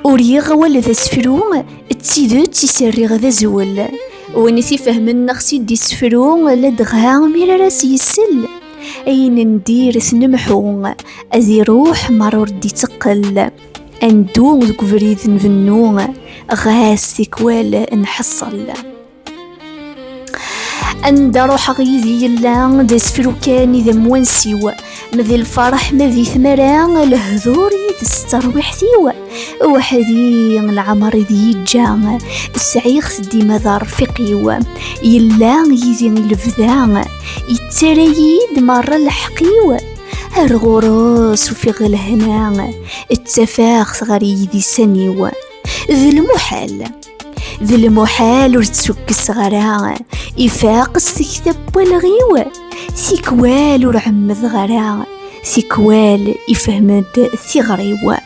وريغ ولد سفرو تيدو تيسريغ ذا زول ونسي فهمن نغسي دي سفرو لدغها ميرا راسي يسل أين ندير سنمحو أذي روح مرور دي تقل أندو ذك فريد نفنو غاسي كوال نحصل أن روح غيذي يلا دا سفرو كان إذا موانسيو مذي الفرح مذي ثمران الهذور يستروح ثيو وحدي العمر ذي جان السعيخ ديما ذا رفيقيو يلا يزي الفذان يترايد مرة الحقيو الغروس وفي غلهنا التفاخ غريذي سنيو ذي المحال ورتسوك الصغراء إفاق السكتب والغيوة سيكوال ورعمد غراء سيكوال إفهمد ثغريوة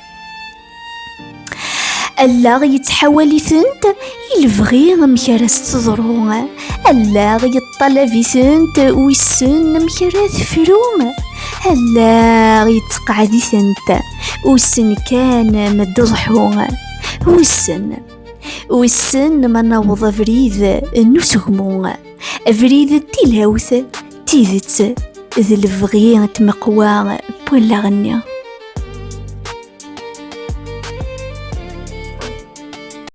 ألا يتحولي ثنت يلفغي مكراس تضرون ألا يطلبي ثنت ويسن مكراس فروم ألا يتقعدي ثنت وسن كان مدضحون ويسن ما نوض فريد نسغمون فريد تيلهوث تيذت ذي الفغي تمقوا بولا غنيا.